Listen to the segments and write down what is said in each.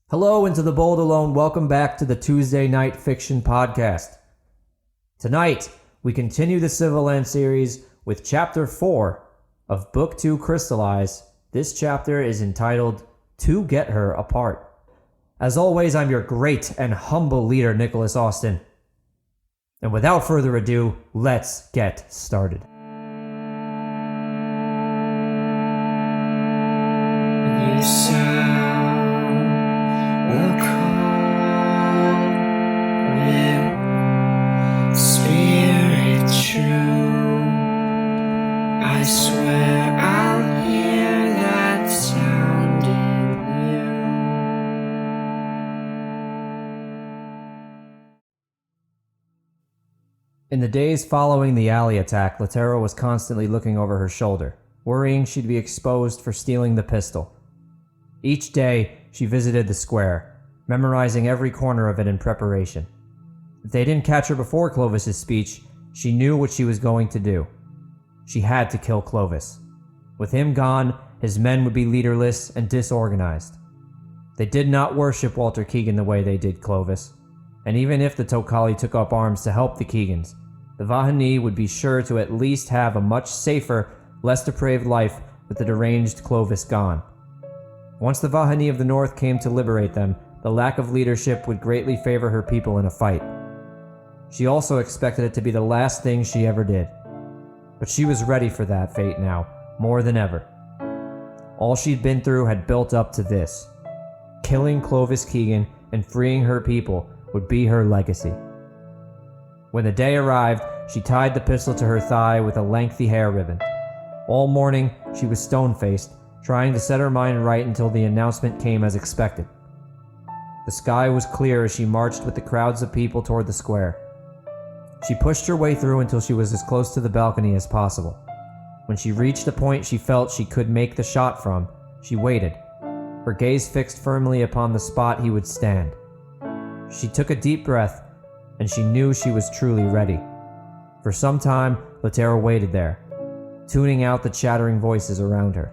Hello, and to the Bold Alone, welcome back to the Tuesday Night Fiction Podcast. Tonight, we continue the Civilands series with Chapter 4 of Book 2 Crystallize. This chapter is entitled, To Get Her Apart. As always, I'm your great and humble leader, Nicholas Austin. And without further ado, let's get started. This will call with spirit true. I swear I'll hear that sound in you. In the days following the alley attack, Latera was constantly looking over her shoulder, worrying she'd be exposed for stealing the pistol. Each day, she visited the square, memorizing every corner of it in preparation. If they didn't catch her before Clovis's speech, she knew what she was going to do. She had to kill Clovis. With him gone, his men would be leaderless and disorganized. They did not worship Walter Keegan the way they did Clovis, and even if the Tokali took up arms to help the Keegans, the Vahani would be sure to at least have a much safer, less depraved life with the deranged Clovis gone. Once the Vahani of the North came to liberate them, the lack of leadership would greatly favor her people in a fight. She also expected it to be the last thing she ever did. But she was ready for that fate now, more than ever. All she'd been through had built up to this. Killing Clovis Keegan and freeing her people would be her legacy. When the day arrived, she tied the pistol to her thigh with a lengthy hair ribbon. All morning, she was stone-faced, trying to set her mind right until the announcement came as expected. The sky was clear as she marched with the crowds of people toward the square. She pushed her way through until she was as close to the balcony as possible. When she reached a point she felt she could make the shot from, she waited, her gaze fixed firmly upon the spot he would stand. She took a deep breath, and she knew she was truly ready. For some time, Latera waited there, tuning out the chattering voices around her.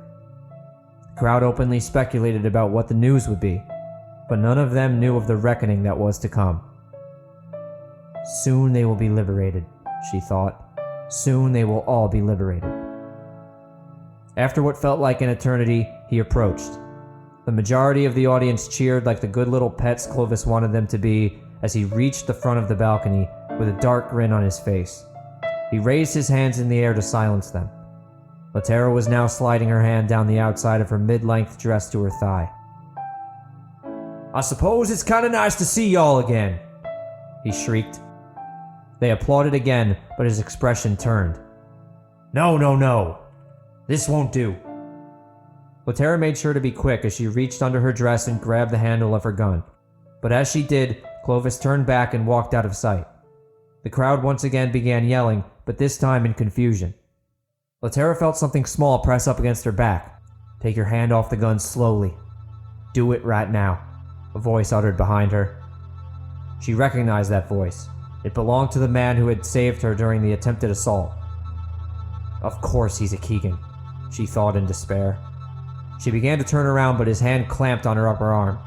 The crowd openly speculated about what the news would be, but none of them knew of the reckoning that was to come. Soon they will be liberated, she thought. Soon they will all be liberated. After what felt like an eternity, he approached. The majority of the audience cheered like the good little pets Clovis wanted them to be as he reached the front of the balcony with a dark grin on his face. He raised his hands in the air to silence them. Latera was now sliding her hand down the outside of her mid-length dress to her thigh. "I suppose it's kinda nice to see y'all again," he shrieked. They applauded again, but his expression turned. No. This won't do." Latera made sure to be quick as she reached under her dress and grabbed the handle of her gun. But as she did, Clovis turned back and walked out of sight. The crowd once again began yelling, but this time in confusion. Latera felt something small press up against her back. "Take your hand off the gun slowly. Do it right now," a voice uttered behind her. She recognized that voice. It belonged to the man who had saved her during the attempted assault. Of course he's a Keegan, she thought in despair. She began to turn around, but his hand clamped on her upper arm.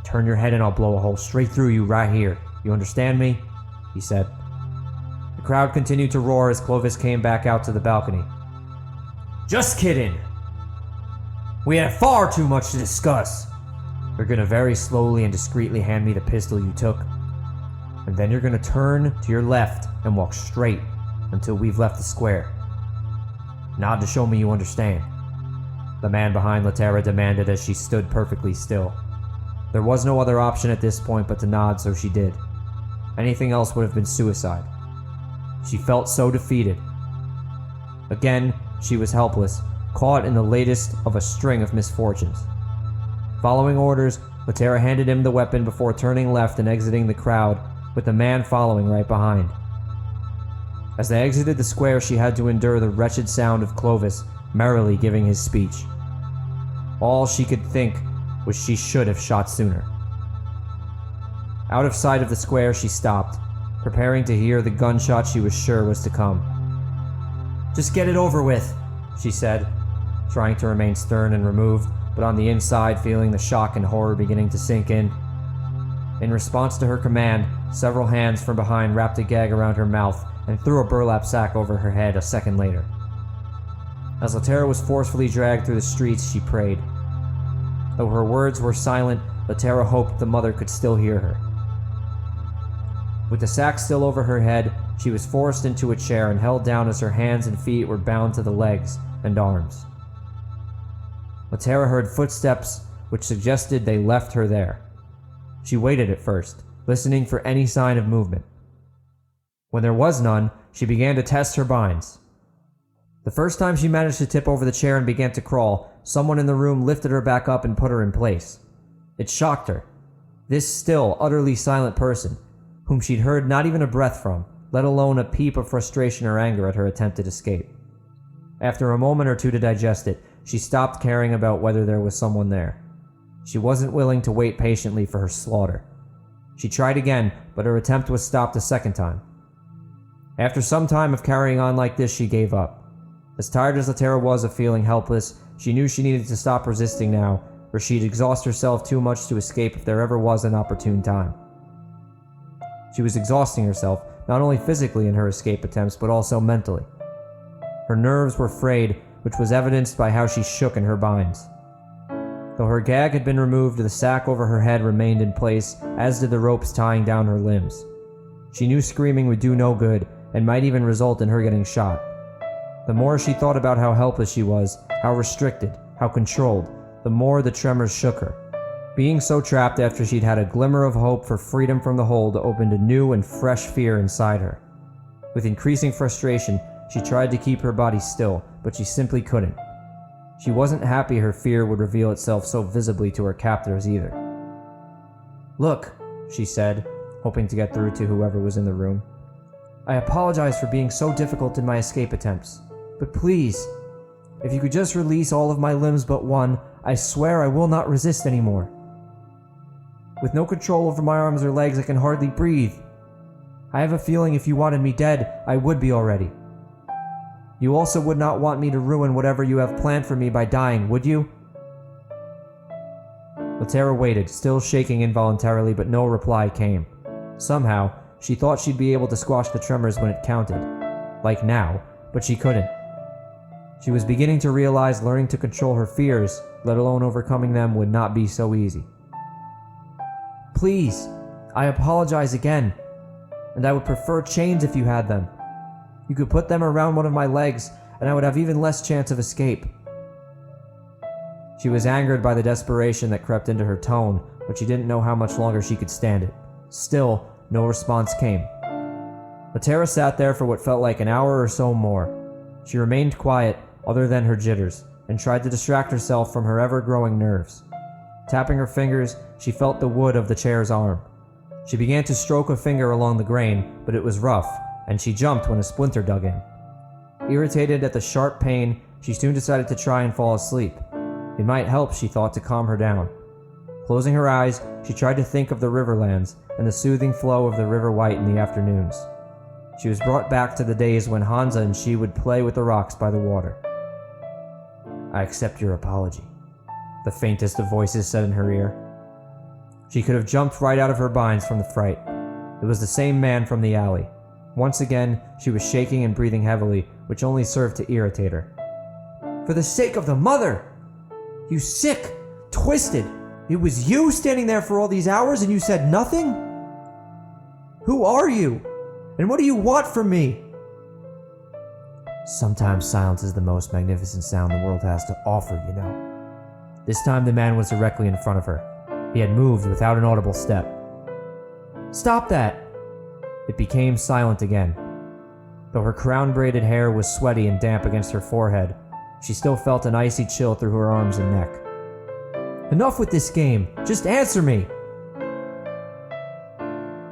"Turn your head and I'll blow a hole straight through you right here. You understand me?" he said. The crowd continued to roar as Clovis came back out to the balcony. "Just kidding. We had far too much to discuss. You're gonna very slowly and discreetly hand me the pistol you took. And then you're gonna turn to your left and walk straight until we've left the square. Nod to show me you understand," the man behind Latera demanded as she stood perfectly still. There was no other option at this point but to nod, so she did. Anything else would have been suicide. She felt so defeated. Again, she was helpless, caught in the latest of a string of misfortunes. Following orders, Latera handed him the weapon before turning left and exiting the crowd, with the man following right behind. As they exited the square, she had to endure the wretched sound of Clovis merrily giving his speech. All she could think was she should have shot sooner. Out of sight of the square, she stopped, preparing to hear the gunshot she was sure was to come. "Just get it over with," she said, trying to remain stern and removed, but on the inside feeling the shock and horror beginning to sink in. In response to her command, several hands from behind wrapped a gag around her mouth and threw a burlap sack over her head a second later. As Latera was forcefully dragged through the streets, she prayed. Though her words were silent, Latera hoped the mother could still hear her. With the sack still over her head, she was forced into a chair and held down as her hands and feet were bound to the legs and arms. Latera heard footsteps which suggested they left her there. She waited at first, listening for any sign of movement. When there was none, she began to test her binds. The first time she managed to tip over the chair and began to crawl, someone in the room lifted her back up and put her in place. It shocked her. This still, utterly silent person, whom she'd heard not even a breath from, let alone a peep of frustration or anger at her attempted escape. After a moment or two to digest it, she stopped caring about whether there was someone there. She wasn't willing to wait patiently for her slaughter. She tried again, but her attempt was stopped a second time. After some time of carrying on like this, she gave up. As tired as Latera was of feeling helpless, she knew she needed to stop resisting now, or she'd exhaust herself too much to escape if there ever was an opportune time. She was exhausting herself, not only physically in her escape attempts, but also mentally. Her nerves were frayed, which was evidenced by how she shook in her binds. Though her gag had been removed, the sack over her head remained in place, as did the ropes tying down her limbs. She knew screaming would do no good, and might even result in her getting shot. The more she thought about how helpless she was, how restricted, how controlled, the more the tremors shook her. Being so trapped after she'd had a glimmer of hope for freedom from the hold opened a new and fresh fear inside her. With increasing frustration, she tried to keep her body still, but she simply couldn't. She wasn't happy her fear would reveal itself so visibly to her captors either. "Look," she said, hoping to get through to whoever was in the room. "I apologize for being so difficult in my escape attempts, but please, if you could just release all of my limbs but one, I swear I will not resist anymore. With no control over my arms or legs, I can hardly breathe. I have a feeling if you wanted me dead, I would be already. You also would not want me to ruin whatever you have planned for me by dying, would you?" Latera waited, still shaking involuntarily, but no reply came. Somehow, she thought she'd be able to squash the tremors when it counted. Like now, but she couldn't. She was beginning to realize learning to control her fears, let alone overcoming them, would not be so easy. "Please, I apologize again, and I would prefer chains if you had them. You could put them around one of my legs, and I would have even less chance of escape." She was angered by the desperation that crept into her tone, but she didn't know how much longer she could stand it. Still, no response came. Latera sat there for what felt like an hour or so more. She remained quiet, other than her jitters, and tried to distract herself from her ever-growing nerves. Tapping her fingers, she felt the wood of the chair's arm. She began to stroke a finger along the grain, but it was rough, and she jumped when a splinter dug in. Irritated at the sharp pain, she soon decided to try and fall asleep. It might help, she thought, to calm her down. Closing her eyes, she tried to think of the Riverlands and the soothing flow of the River White in the afternoons. She was brought back to the days when Hansa and she would play with the rocks by the water. "I accept your apology," the faintest of voices said in her ear. She could have jumped right out of her binds from the fright. It was the same man from the alley. Once again, she was shaking and breathing heavily, which only served to irritate her. "For the sake of the mother! You sick, twisted! It was you standing there for all these hours and you said nothing? Who are you? And what do you want from me?" "Sometimes silence is the most magnificent sound the world has to offer, you know." This time the man was directly in front of her. He had moved without an audible step. "Stop that!" It became silent again. Though her crown-braided hair was sweaty and damp against her forehead, she still felt an icy chill through her arms and neck. "Enough with this game! Just answer me!"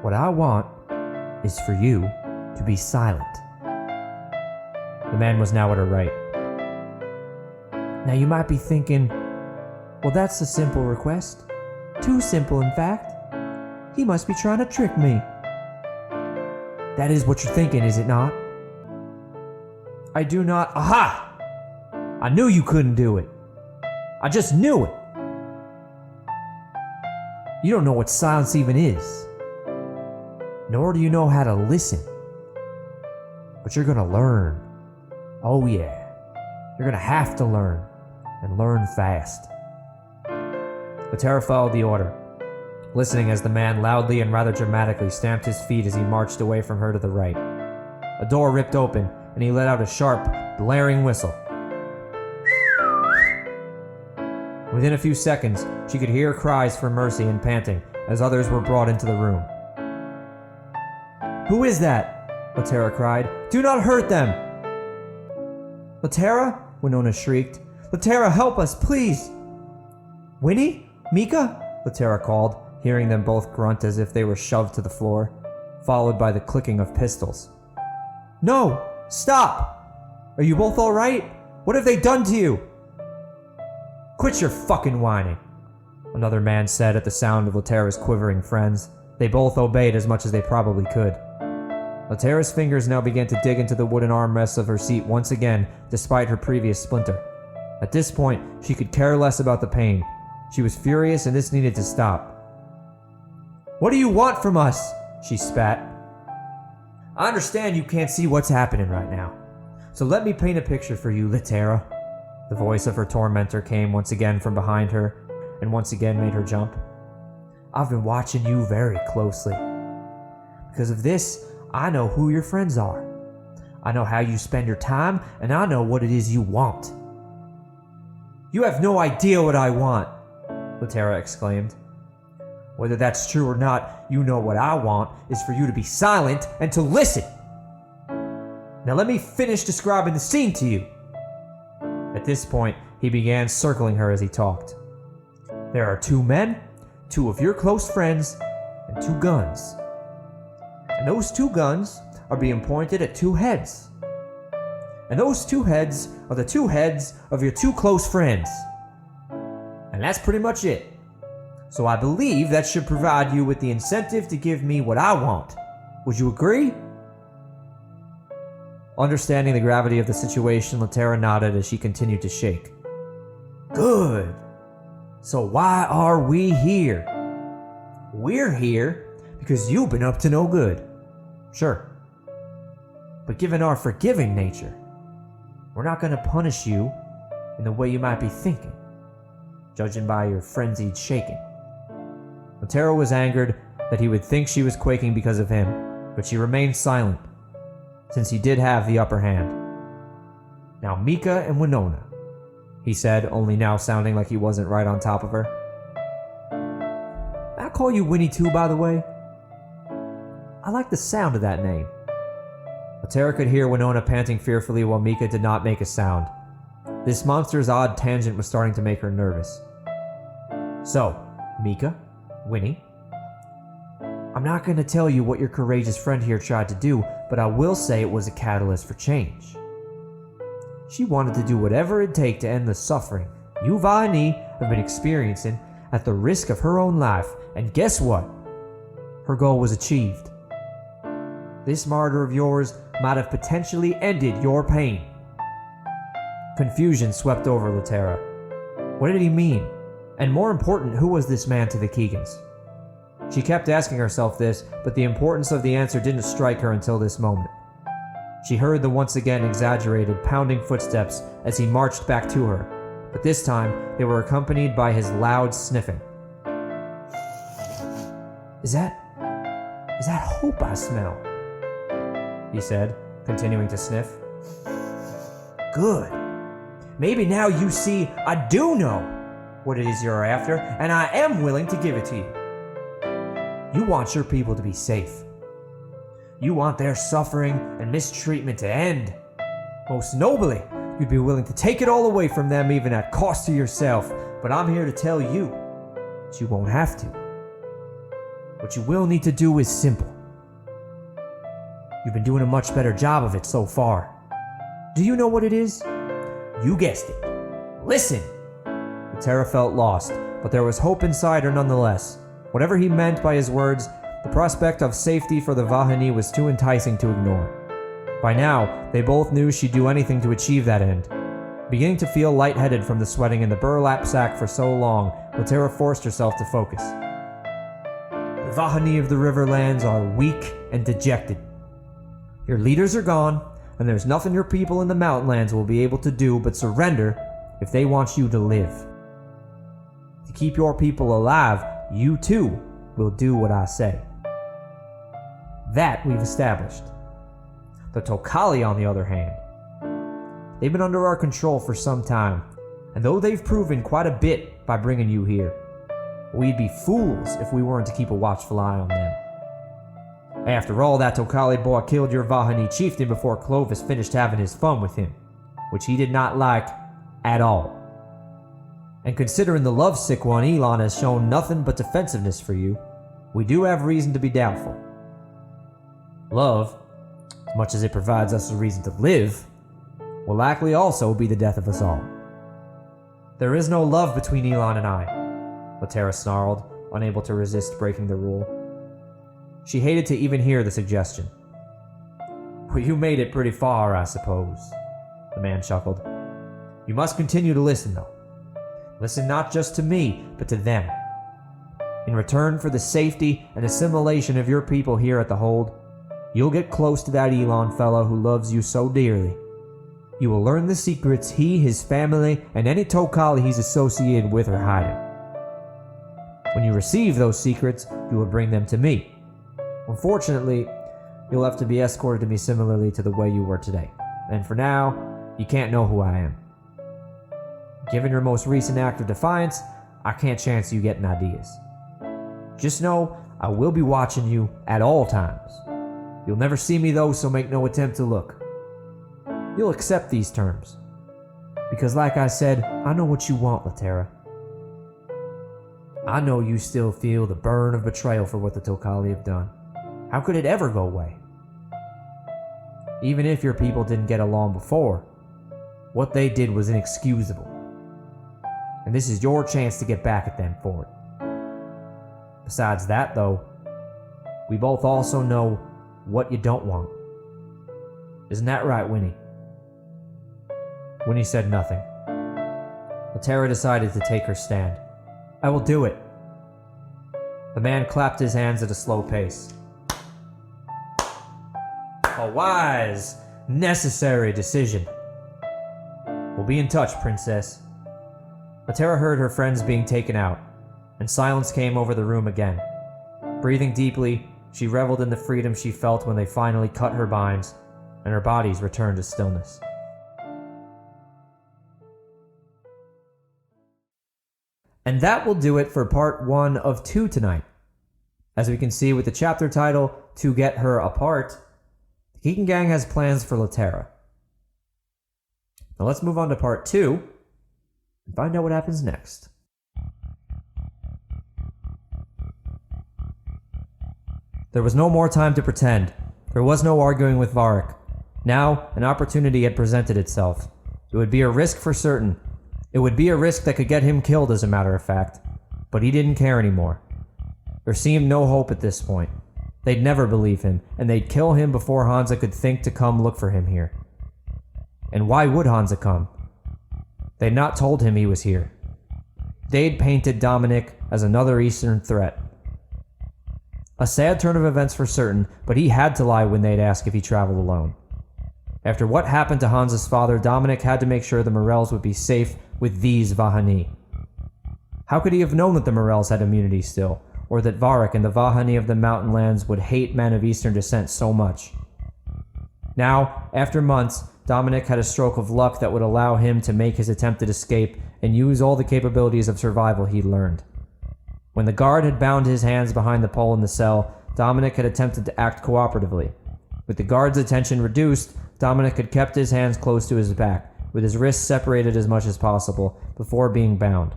"What I want is for you to be silent." The man was now at her right. Now you might be thinking, well, that's a simple request. Too simple, in fact. He must be trying to trick me. That is what you're thinking, is it not? I do not. Aha! I knew you couldn't do it. I just knew it. You don't know what silence even is. Nor do you know how to listen. But you're gonna learn. Oh yeah. You're gonna have to learn. And learn fast. Latera followed the order, listening as the man loudly and rather dramatically stamped his feet as he marched away from her to the right. A door ripped open, and he let out a sharp, blaring whistle. Within a few seconds, she could hear cries for mercy and panting as others were brought into the room. "Who is that?" Latera cried. "Do not hurt them!" "Latera?" Winona shrieked. "Latera, help us, please!" "Winnie? Mika?" Latera called, hearing them both grunt as if they were shoved to the floor, followed by the clicking of pistols. "No! Stop! Are you both alright? What have they done to you?" "Quit your fucking whining," another man said at the sound of Latera's quivering friends. They both obeyed as much as they probably could. Latera's fingers now began to dig into the wooden armrests of her seat once again, despite her previous splinter. At this point, she could care less about the pain. She was furious and this needed to stop. "What do you want from us?" she spat. "I understand you can't see what's happening right now. So let me paint a picture for you, Latera." The voice of her tormentor came once again from behind her, and once again made her jump. "I've been watching you very closely. Because of this, I know who your friends are. I know how you spend your time, and I know what it is you want." "You have no idea what I want," Latera exclaimed. "Whether that's true or not, you know what I want is for you to be silent and to listen. Now let me finish describing the scene to you." At this point, he began circling her as he talked. "There are 2 men, 2 of your close friends, and 2 guns. And those 2 guns are being pointed at 2 heads. And those 2 heads are the 2 heads of your 2 close friends. And that's pretty much it. So I believe that should provide you with the incentive to give me what I want. Would you agree?" Understanding the gravity of the situation, Latera nodded as she continued to shake. "Good. So why are we here?" "We're here because you've been up to no good." "Sure. But given our forgiving nature, we're not going to punish you in the way you might be thinking, judging by your frenzied shaking." Latera was angered that he would think she was quaking because of him, but she remained silent, since he did have the upper hand. "Now Mika and Winona," he said, only now sounding like he wasn't right on top of her. "I call you Winnie too, by the way. I like the sound of that name." Latera could hear Winona panting fearfully while Mika did not make a sound. This monster's odd tangent was starting to make her nervous. "So, Mika, Winnie, I'm not going to tell you what your courageous friend here tried to do, but I will say it was a catalyst for change. She wanted to do whatever it'd take to end the suffering you, Vani, have been experiencing at the risk of her own life, and guess what? Her goal was achieved. This martyr of yours might have potentially ended your pain." Confusion swept over Latera. What did he mean? And more important, who was this man to the Keegans? She kept asking herself this, but the importance of the answer didn't strike her until this moment. She heard the once again exaggerated, pounding footsteps as he marched back to her, but this time they were accompanied by his loud sniffing. Is that hope I smell?" he said, continuing to sniff. "Good. Maybe now you see I do know what it is you're after, and I am willing to give it to you. You want your people to be safe. You want their suffering and mistreatment to end. Most nobly, you'd be willing to take it all away from them even at cost to yourself, but I'm here to tell you that you won't have to. What you will need to do is simple. You've been doing a much better job of it so far. Do you know what it is? You guessed it. Listen!" Latera felt lost, but there was hope inside her nonetheless. Whatever he meant by his words, the prospect of safety for the Vahani was too enticing to ignore. By now, they both knew she'd do anything to achieve that end. Beginning to feel lightheaded from the sweating in the burlap sack for so long, Latera forced herself to focus. Vahani of the Riverlands are weak and dejected. Your leaders are gone, and there's nothing your people in the Mountainlands will be able to do but surrender if they want you to live. To keep your people alive, you too will do what I say. That we've established. The Tokali, on the other hand, they've been under our control for some time, and though they've proven quite a bit by bringing you here, we'd be fools if we weren't to keep a watchful eye on them. After all, that Tokali boy killed your Vahani chieftain before Clovis finished having his fun with him, which he did not like at all. And considering the lovesick one Elon has shown nothing but defensiveness for you, we do have reason to be doubtful. Love, as much as it provides us a reason to live, will likely also be the death of us all. There is no love between Elon and I, Latera snarled, unable to resist breaking the rule. She hated to even hear the suggestion. Well, you made it pretty far, I suppose, the man chuckled. You must continue to listen, though. Listen not just to me, but to them. In return for the safety and assimilation of your people here at the Hold, you'll get close to that Elon fellow who loves you so dearly. You will learn the secrets he, his family, and any Tokali he's associated with are hiding. When you receive those secrets, you will bring them to me. Unfortunately, you'll have to be escorted to me similarly to the way you were today. And for now, you can't know who I am. Given your most recent act of defiance, I can't chance you getting ideas. Just know I will be watching you at all times. You'll never see me though, so make no attempt to look. You'll accept these terms. Because like I said, I know what you want, Latera. I know you still feel the burn of betrayal for what the Tokali have done. How could it ever go away? Even if your people didn't get along before, what they did was inexcusable. And this is your chance to get back at them for it. Besides that, though, we both also know what you don't want. Isn't that right, Winnie? Winnie said nothing. Latera decided to take her stand. I will do it. The man clapped his hands at a slow pace. A wise, necessary decision. We'll be in touch, Princess. Latera heard her friends being taken out, and silence came over the room again. Breathing deeply, she reveled in the freedom she felt when they finally cut her binds, and her bodies returned to stillness. And that will do it for part 1 of 2 tonight. As we can see with the chapter title, To Get Her Apart, the Keaton Gang has plans for Latera. Now let's move on to part 2 and find out what happens next. There was no more time to pretend. There was no arguing with Varric. Now, an opportunity had presented itself. It would be a risk for certain. It would be a risk that could get him killed, as a matter of fact. But he didn't care anymore. There seemed no hope at this point. They'd never believe him, and they'd kill him before Hansa could think to come look for him here. And why would Hansa come? They'd not told him he was here. They'd painted Dominic as another Eastern threat. A sad turn of events for certain, but he had to lie when they'd ask if he traveled alone. After what happened to Hansa's father, Dominic had to make sure the Morels would be safe with these Vahani. How could he have known that the Morels had immunity still, or that Varric and the Vahani of the Mountainlands would hate men of Eastern descent so much? Now, after months, Dominic had a stroke of luck that would allow him to make his attempted escape and use all the capabilities of survival he'd learned. When the guard had bound his hands behind the pole in the cell, Dominic had attempted to act cooperatively. With the guard's attention reduced, Dominic had kept his hands close to his back, with his wrists separated as much as possible, before being bound.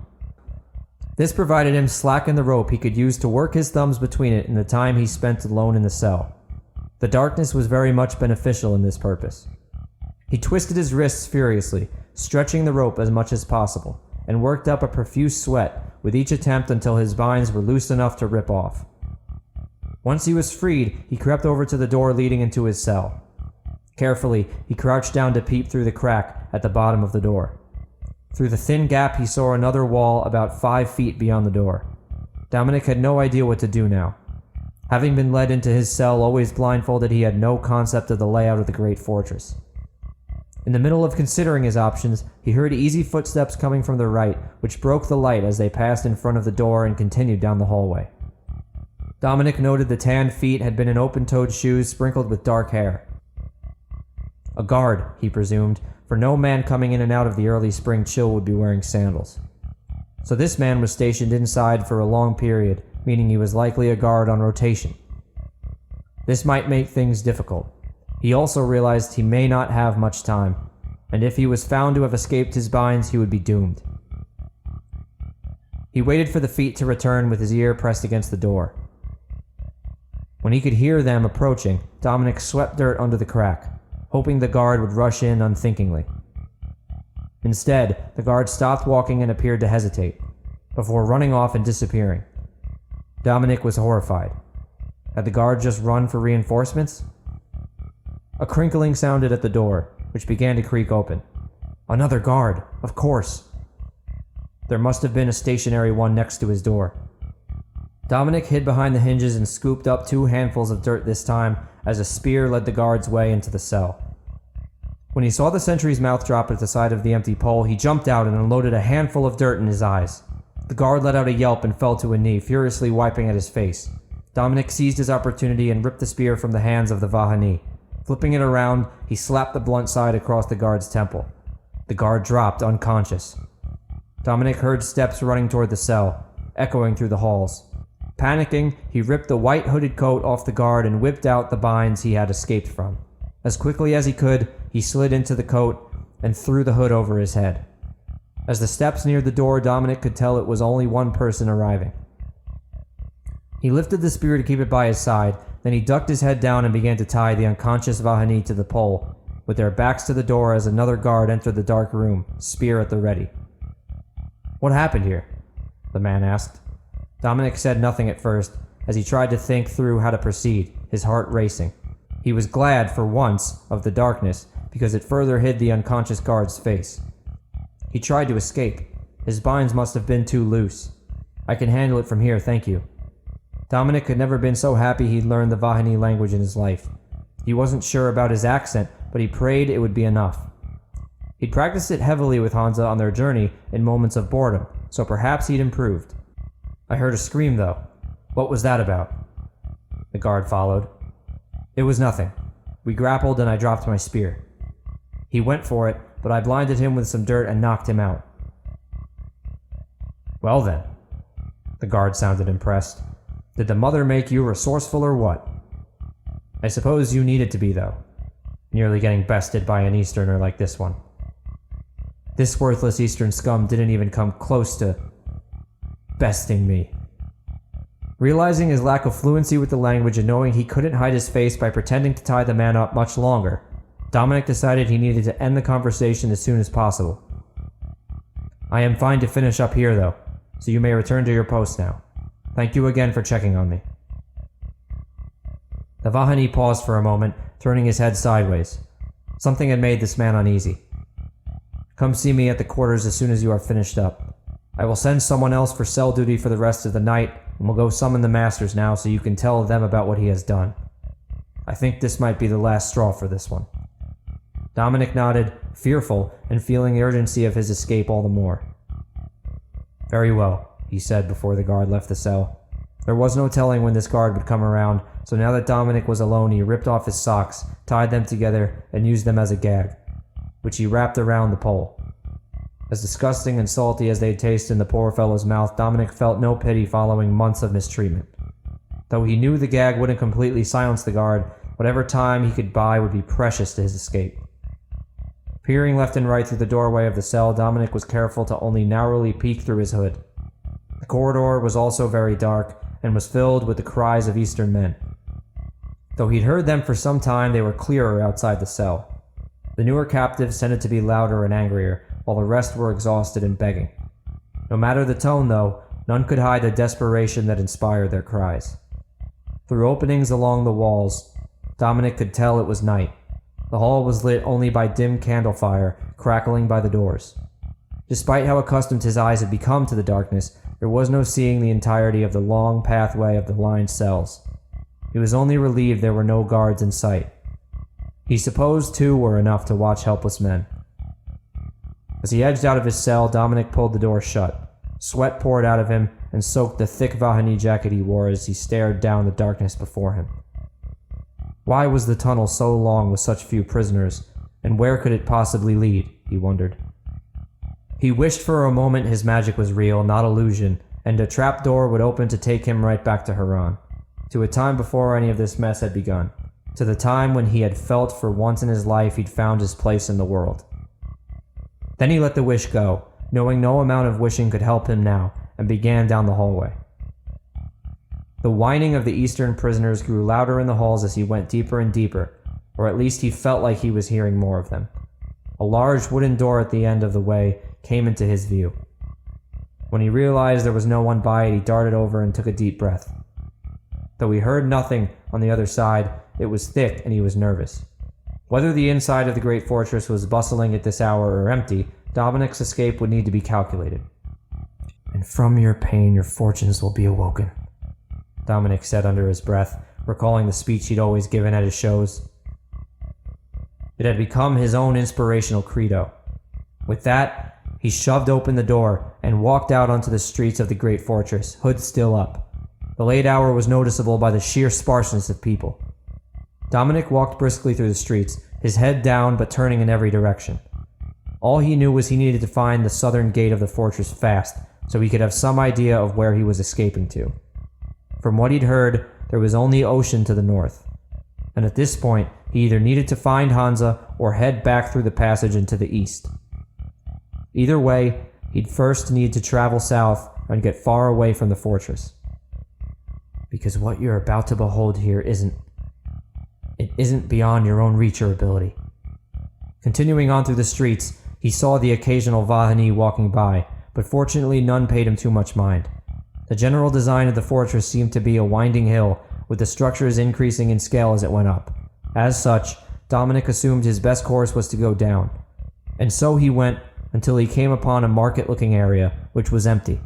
This provided him slack in the rope he could use to work his thumbs between it in the time he spent alone in the cell. The darkness was very much beneficial in this purpose. He twisted his wrists furiously, stretching the rope as much as possible, and worked up a profuse sweat with each attempt until his binds were loose enough to rip off. Once he was freed, he crept over to the door leading into his cell. Carefully, he crouched down to peep through the crack at the bottom of the door. Through the thin gap, he saw another wall about 5 feet beyond the door. Dominic had no idea what to do now. Having been led into his cell always blindfolded, he had no concept of the layout of the great fortress. In the middle of considering his options, he heard easy footsteps coming from the right, which broke the light as they passed in front of the door and continued down the hallway. Dominic noted the tanned feet had been in open-toed shoes sprinkled with dark hair. A guard, he presumed, for no man coming in and out of the early spring chill would be wearing sandals. So this man was stationed inside for a long period, meaning he was likely a guard on rotation. This might make things difficult. He also realized he may not have much time, and if he was found to have escaped his binds, he would be doomed. He waited for the feet to return with his ear pressed against the door. When he could hear them approaching, Dominic swept dirt under the crack, hoping the guard would rush in unthinkingly. Instead, the guard stopped walking and appeared to hesitate, before running off and disappearing. Dominic was horrified. Had the guard just run for reinforcements? A crinkling sounded at the door, which began to creak open. Another guard, of course. There must have been a stationary one next to his door. Dominic hid behind the hinges and scooped up 2 handfuls of dirt this time as a spear led the guard's way into the cell. When he saw the sentry's mouth drop at the side of the empty pole, he jumped out and unloaded a handful of dirt in his eyes. The guard let out a yelp and fell to a knee, furiously wiping at his face. Dominic seized his opportunity and ripped the spear from the hands of the Vahani. Flipping it around, he slapped the blunt side across the guard's temple. The guard dropped, unconscious. Dominic heard steps running toward the cell, echoing through the halls. Panicking, he ripped the white hooded coat off the guard and whipped out the binds he had escaped from. As quickly as he could, he slid into the coat and threw the hood over his head. As the steps neared the door, Dominic could tell it was only one person arriving. He lifted the spear to keep it by his side, then he ducked his head down and began to tie the unconscious Vahani to the pole, with their backs to the door as another guard entered the dark room, spear at the ready. "What happened here?" the man asked. Dominic said nothing at first, as he tried to think through how to proceed, his heart racing. He was glad, for once, of the darkness, because it further hid the unconscious guard's face. He tried to escape. His binds must have been too loose. "I can handle it from here, thank you." Dominic had never been so happy he'd learned the Vahani language in his life. He wasn't sure about his accent, but he prayed it would be enough. He'd practiced it heavily with Hansa on their journey in moments of boredom, so perhaps he'd improved. "I heard a scream, though. What was that about?" The guard followed. "It was nothing. We grappled and I dropped my spear. He went for it, but I blinded him with some dirt and knocked him out." "Well then." The guard sounded impressed. "Did the mother make you resourceful or what?" "I suppose you needed to be, though. Nearly getting bested by an Easterner like this one." "This worthless Eastern scum didn't even come close to besting me." Realizing his lack of fluency with the language and knowing he couldn't hide his face by pretending to tie the man up much longer, Dominic decided he needed to end the conversation as soon as possible. "I am fine to finish up here, though, so you may return to your post now. Thank you again for checking on me." The Vahani paused for a moment, turning his head sideways. Something had made this man uneasy. "Come see me at the quarters as soon as you are finished up. I will send someone else for cell duty for the rest of the night, and we'll go summon the masters now so you can tell them about what he has done. I think this might be the last straw for this one." Dominic nodded, fearful, and feeling the urgency of his escape all the more. "Very well," he said before the guard left the cell. There was no telling when this guard would come around, so now that Dominic was alone, he ripped off his socks, tied them together, and used them as a gag, which he wrapped around the pole. As disgusting and salty as they'd taste in the poor fellow's mouth, Dominic felt no pity following months of mistreatment. Though he knew the gag wouldn't completely silence the guard, whatever time he could buy would be precious to his escape. Peering left and right through the doorway of the cell, Dominic was careful to only narrowly peek through his hood. The corridor was also very dark, and was filled with the cries of Eastern men. Though he'd heard them for some time, they were clearer outside the cell. The newer captives tended to be louder and angrier, while the rest were exhausted and begging. No matter the tone, though, none could hide the desperation that inspired their cries. Through openings along the walls, Dominic could tell it was night. The hall was lit only by dim candle fire crackling by the doors. Despite how accustomed his eyes had become to the darkness, there was no seeing the entirety of the long pathway of the lined cells. He was only relieved there were no guards in sight. He supposed 2 were enough to watch helpless men. As he edged out of his cell, Dominic pulled the door shut. Sweat poured out of him and soaked the thick Vahani jacket he wore as he stared down the darkness before him. Why was the tunnel so long with such few prisoners, and where could it possibly lead, he wondered. He wished for a moment his magic was real, not illusion, and a trapdoor would open to take him right back to Haran, to a time before any of this mess had begun, to the time when he had felt for once in his life he'd found his place in the world. Then he let the wish go, knowing no amount of wishing could help him now, and began down the hallway. The whining of the eastern prisoners grew louder in the halls as he went deeper and deeper, or at least he felt like he was hearing more of them. A large wooden door at the end of the way came into his view. When he realized there was no one by it, he darted over and took a deep breath. Though he heard nothing on the other side, it was thick and he was nervous. Whether the inside of the great fortress was bustling at this hour or empty, Dominic's escape would need to be calculated. "And from your pain your fortunes will be awoken," Dominic said under his breath, recalling the speech he'd always given at his shows. It had become his own inspirational credo. With that, he shoved open the door and walked out onto the streets of the great fortress, hood still up. The late hour was noticeable by the sheer sparseness of people. Dominic walked briskly through the streets, his head down but turning in every direction. All he knew was he needed to find the southern gate of the fortress fast, so he could have some idea of where he was escaping to. From what he'd heard, there was only ocean to the north, and at this point, he either needed to find Hansa or head back through the passage into the east. Either way, he'd first need to travel south and get far away from the fortress. Because what you're about to behold here isn't beyond your own reach or ability. Continuing on through the streets, he saw the occasional Vahani walking by, but fortunately none paid him too much mind. The general design of the fortress seemed to be a winding hill, with the structures increasing in scale as it went up. As such, Dominic assumed his best course was to go down. And so he went until he came upon a market-looking area, which was empty.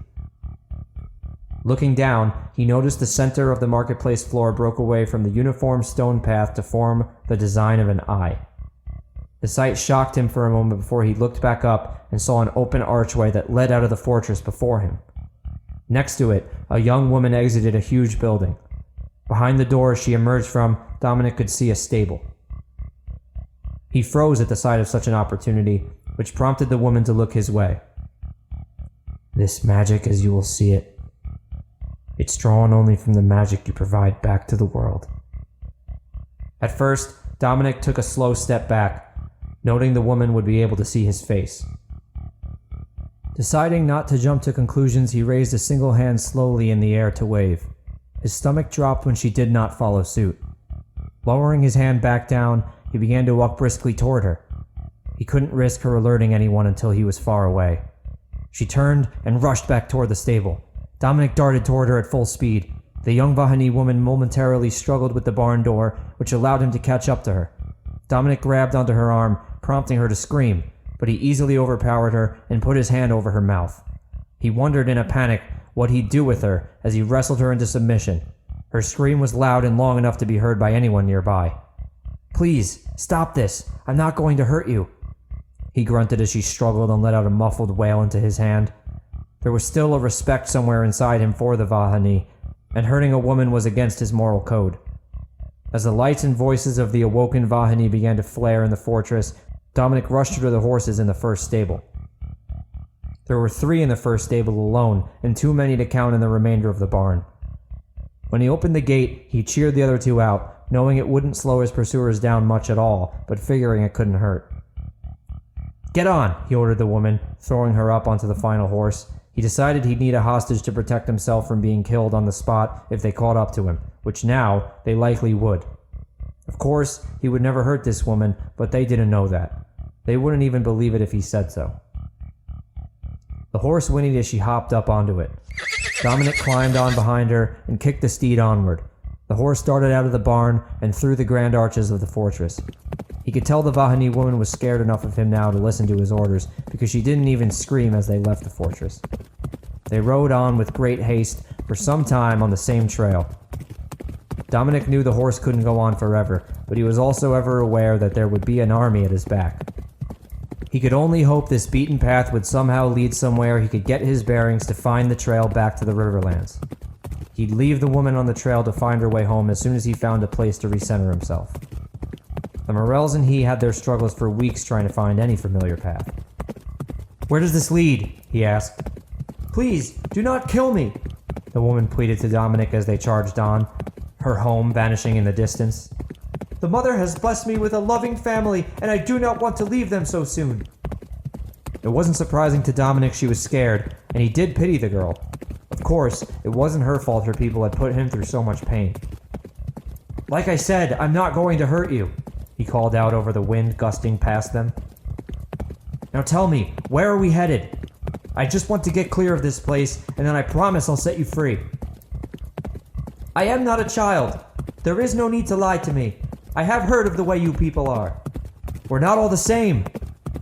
Looking down, he noticed the center of the marketplace floor broke away from the uniform stone path to form the design of an eye. The sight shocked him for a moment before he looked back up and saw an open archway that led out of the fortress before him. Next to it, a young woman exited a huge building. Behind the door she emerged from, Dominic could see a stable. He froze at the sight of such an opportunity, which prompted the woman to look his way. "This magic, as you will see it, it's drawn only from the magic you provide back to the world." At first, Dominic took a slow step back, noting the woman would be able to see his face. Deciding not to jump to conclusions, he raised a single hand slowly in the air to wave. His stomach dropped when she did not follow suit. Lowering his hand back down, he began to walk briskly toward her. He couldn't risk her alerting anyone until he was far away. She turned and rushed back toward the stable. Dominic darted toward her at full speed. The young Vahani woman momentarily struggled with the barn door, which allowed him to catch up to her. Dominic grabbed onto her arm, prompting her to scream, but he easily overpowered her and put his hand over her mouth. He wondered in a panic what he'd do with her as he wrestled her into submission. Her scream was loud and long enough to be heard by anyone nearby. "Please, stop this. I'm not going to hurt you," he grunted as she struggled and let out a muffled wail into his hand. There was still a respect somewhere inside him for the Vahani, and hurting a woman was against his moral code. As the lights and voices of the awoken Vahani began to flare in the fortress, Dominic rushed her to the horses in the first stable. There were 3 in the first stable alone, and too many to count in the remainder of the barn. When he opened the gate, he cheered the other 2 out, knowing it wouldn't slow his pursuers down much at all, but figuring it couldn't hurt. "Get on," he ordered the woman, throwing her up onto the final horse. He decided he'd need a hostage to protect himself from being killed on the spot if they caught up to him, which now they likely would. Of course, he would never hurt this woman, but they didn't know that. They wouldn't even believe it if he said so. The horse whinnied as she hopped up onto it. Dominic climbed on behind her and kicked the steed onward. The horse darted out of the barn and through the grand arches of the fortress. He could tell the Vahani woman was scared enough of him now to listen to his orders, because she didn't even scream as they left the fortress. They rode on with great haste for some time on the same trail. Dominic knew the horse couldn't go on forever, but he was also ever aware that there would be an army at his back. He could only hope this beaten path would somehow lead somewhere he could get his bearings to find the trail back to the Riverlands. He'd leave the woman on the trail to find her way home as soon as he found a place to recenter himself. The Morels and he had their struggles for weeks trying to find any familiar path. "Where does this lead?" he asked. "Please, do not kill me," the woman pleaded to Dominic as they charged on, her home vanishing in the distance. "The mother has blessed me with a loving family, and I do not want to leave them so soon." It wasn't surprising to Dominic she was scared, and he did pity the girl. Of course, it wasn't her fault her people had put him through so much pain. "Like I said, I'm not going to hurt you," he called out over the wind gusting past them. "Now tell me, where are we headed? I just want to get clear of this place, and then I promise I'll set you free." "I am not a child. There is no need to lie to me. I have heard of the way you people are. We're not all the same,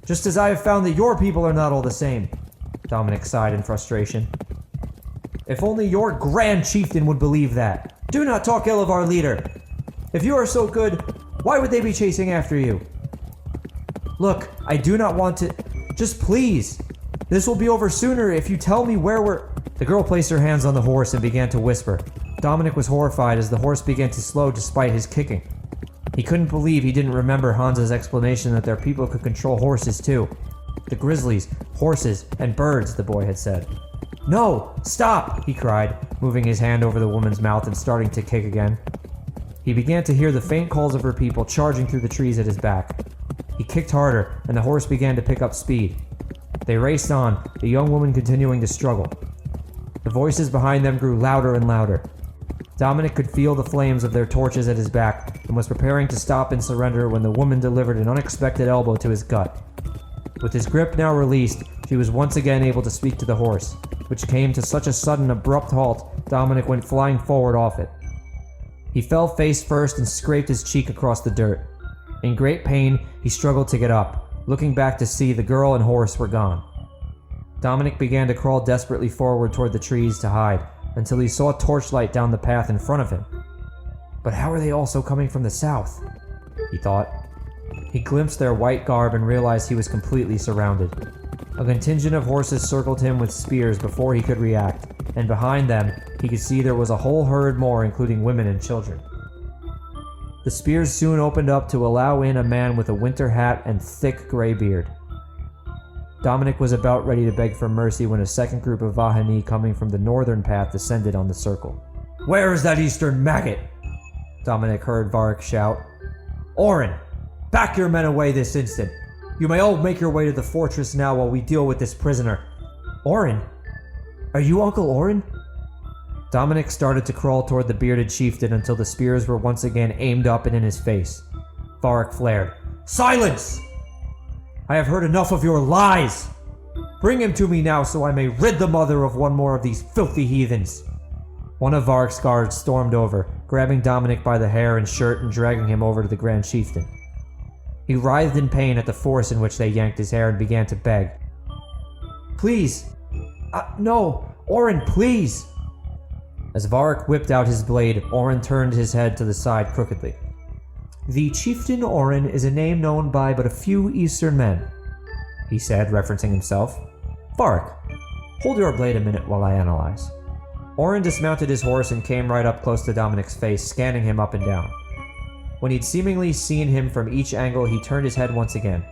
just as I have found that your people are not all the same," Dominic sighed in frustration. "If only your grand chieftain would believe that. Do not talk ill of our leader. If you are so good, why would they be chasing after you? Look, I do not want to... Just please. This will be over sooner if you tell me where we're..." The girl placed her hands on the horse and began to whisper. Dominic was horrified as the horse began to slow despite his kicking. He couldn't believe he didn't remember Hans's explanation that their people could control horses too. The grizzlies, horses, and birds, the boy had said. "No! Stop!" he cried, moving his hand over the woman's mouth and starting to kick again. He began to hear the faint calls of her people charging through the trees at his back. He kicked harder, and the horse began to pick up speed. They raced on, the young woman continuing to struggle. The voices behind them grew louder and louder. Dominic could feel the flames of their torches at his back and was preparing to stop and surrender when the woman delivered an unexpected elbow to his gut. With his grip now released, she was once again able to speak to the horse, which came to such a sudden abrupt halt, Dominic went flying forward off it. He fell face first and scraped his cheek across the dirt. In great pain, he struggled to get up, looking back to see the girl and horse were gone. Dominic began to crawl desperately forward toward the trees to hide, until he saw torchlight down the path in front of him. But how are they also coming from the south? He thought. He glimpsed their white garb and realized he was completely surrounded. A contingent of horses circled him with spears before he could react, and behind them, he could see there was a whole herd more, including women and children. The spears soon opened up to allow in a man with a winter hat and thick gray beard. Dominic was about ready to beg for mercy when a second group of Vahani coming from the northern path descended on the circle. "Where is that eastern maggot?" Dominic heard Varric shout. "Orin, back your men away this instant. You may all make your way to the fortress now while we deal with this prisoner." "Orin? Are you Uncle Orin?" Dominic started to crawl toward the bearded chieftain until the spears were once again aimed up and in his face. Varric flared. "Silence! I have heard enough of your lies! Bring him to me now so I may rid the mother of one more of these filthy heathens!" One of Varric's guards stormed over, grabbing Dominic by the hair and shirt and dragging him over to the Grand Chieftain. He writhed in pain at the force in which they yanked his hair and began to beg. "Please! No! Orin, please!" As Varric whipped out his blade, Orin turned his head to the side crookedly. "The Chieftain Orin is a name known by but a few Eastern men," he said, referencing himself. "Varric, hold your blade a minute while I analyze." Orin dismounted his horse and came right up close to Dominic's face, scanning him up and down. When he'd seemingly seen him from each angle, he turned his head once again.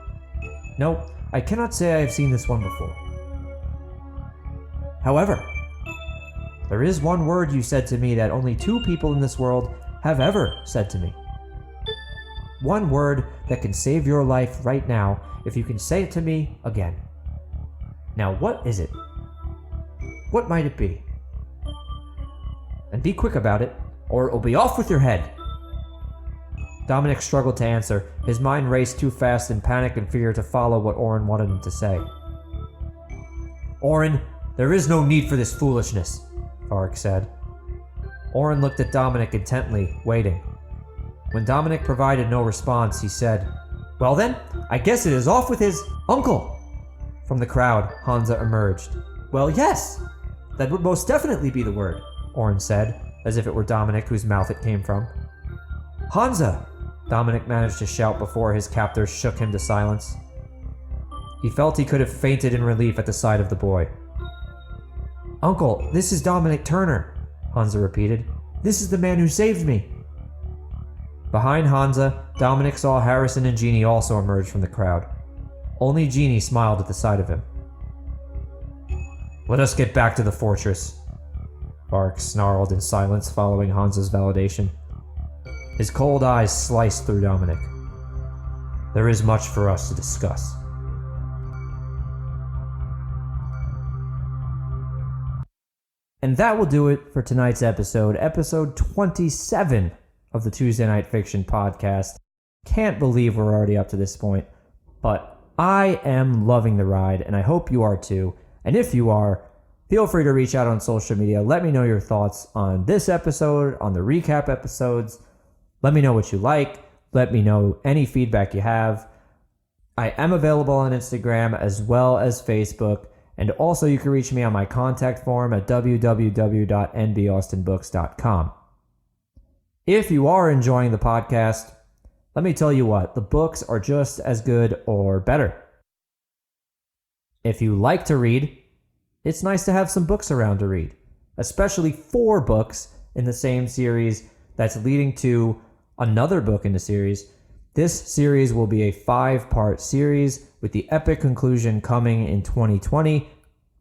"No, I cannot say I have seen this one before. However, there is one word you said to me that only 2 people in this world have ever said to me. One word that can save your life right now if you can say it to me again. Now what is it? What might it be? And be quick about it, or it'll be off with your head." Dominic struggled to answer. His mind raced too fast in panic and fear to follow what Orin wanted him to say. "Orin, there is no need for this foolishness," Varric said. Orin looked at Dominic intently, waiting. When Dominic provided no response, he said, "Well then, I guess it is off with his uncle." From the crowd, Hansa emerged. "Well, yes, that would most definitely be the word," Orin said. as if it were Dominic whose mouth it came from. "Hansa!" Dominic managed to shout before his captors shook him to silence. He felt he could have fainted in relief at the sight of the boy. "Uncle, this is Dominic Turner," Hansa repeated. "This is the man who saved me." Behind Hansa, Dominic saw Harrison and Jeannie also emerge from the crowd. Only Jeannie smiled at the sight of him. "Let us get back to the fortress," Vark snarled in silence following Hansa's validation. His cold eyes sliced through Dominic. "There is much for us to discuss." And that will do it for tonight's episode 27 of the Tuesday Night Fiction podcast. Can't believe we're already up to this point, but I am loving the ride, and I hope you are too. And if you are, feel free to reach out on social media. Let me know your thoughts on this episode, on the recap episodes. Let me know what you like. Let me know any feedback you have. I am available on Instagram as well as Facebook. And also you can reach me on my contact form at www.nbaustinbooks.com. If you are enjoying the podcast, let me tell you what, the books are just as good or better. If you like to read, it's nice to have some books around to read, especially 4 books in the same series that's leading to another book in the series. This series will be a 5-part series with the epic conclusion coming in 2020.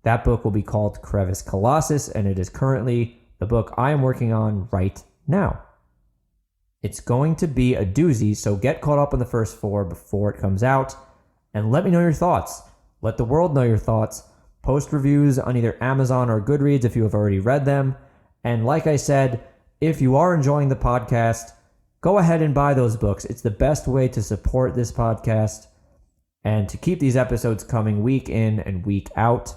That book will be called Crevice Colossus, and it is currently the book I am working on right now. It's going to be a doozy, so get caught up on the first 4 before it comes out, and let me know your thoughts. Let the world know your thoughts. Post reviews on either Amazon or Goodreads if you have already read them. And like I said, if you are enjoying the podcast, go ahead and buy those books. It's the best way to support this podcast and to keep these episodes coming week in and week out.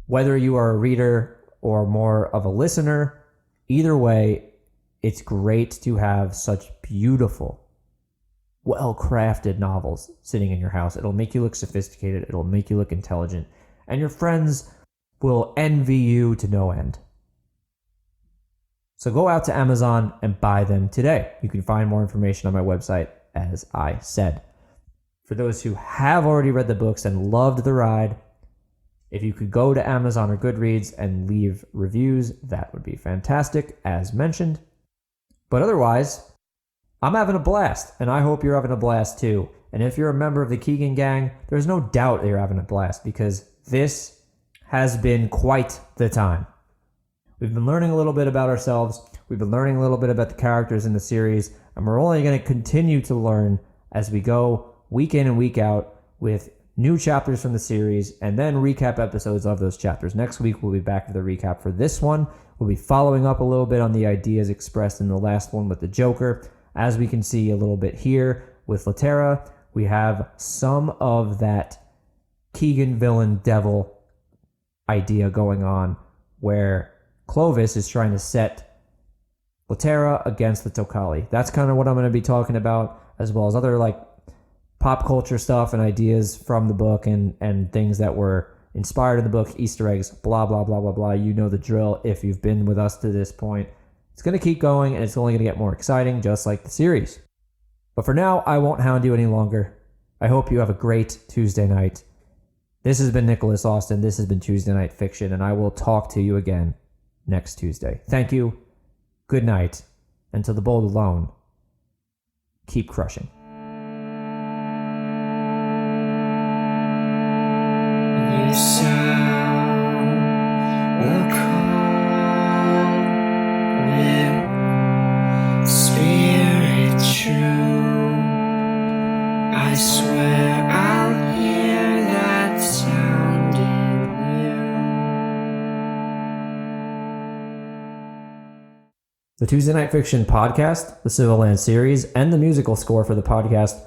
Whether you are a reader or more of a listener, either way, it's great to have such beautiful, well-crafted novels sitting in your house. It'll make you look sophisticated. It'll make you look intelligent. And your friends will envy you to no end. So go out to Amazon and buy them today. You can find more information on my website, as I said. For those who have already read the books and loved the ride, if you could go to Amazon or Goodreads and leave reviews, that would be fantastic, as mentioned. But otherwise, I'm having a blast, and I hope you're having a blast too. And if you're a member of the Keegan Gang, there's no doubt that you're having a blast, because this has been quite the time. We've been learning a little bit about ourselves. We've been learning a little bit about the characters in the series, and we're only going to continue to learn as we go week in and week out with new chapters from the series and then recap episodes of those chapters. Next week, we'll be back for the recap for this one. We'll be following up a little bit on the ideas expressed in the last one with the Joker. As we can see a little bit here with Latera, we have some of that Keegan villain devil idea going on where Clovis is trying to set Latera against the Tokali. That's kind of what I'm going to be talking about, as well as other like pop culture stuff and ideas from the book and things that were inspired in the book, Easter eggs, blah, blah, blah, blah, blah. You know the drill if you've been with us to this point. It's going to keep going, and it's only going to get more exciting, just like the series. But for now, I won't hound you any longer. I hope you have a great Tuesday night. This has been Nicholas Austin. This has been Tuesday Night Fiction, and I will talk to you again next Tuesday. Thank you. Good night. And to the bold alone, keep crushing. The sound will call with spirit true. I swear I'll hear that sound in you. The Tuesday Night Fiction podcast, the Civilands series, and the musical score for the podcast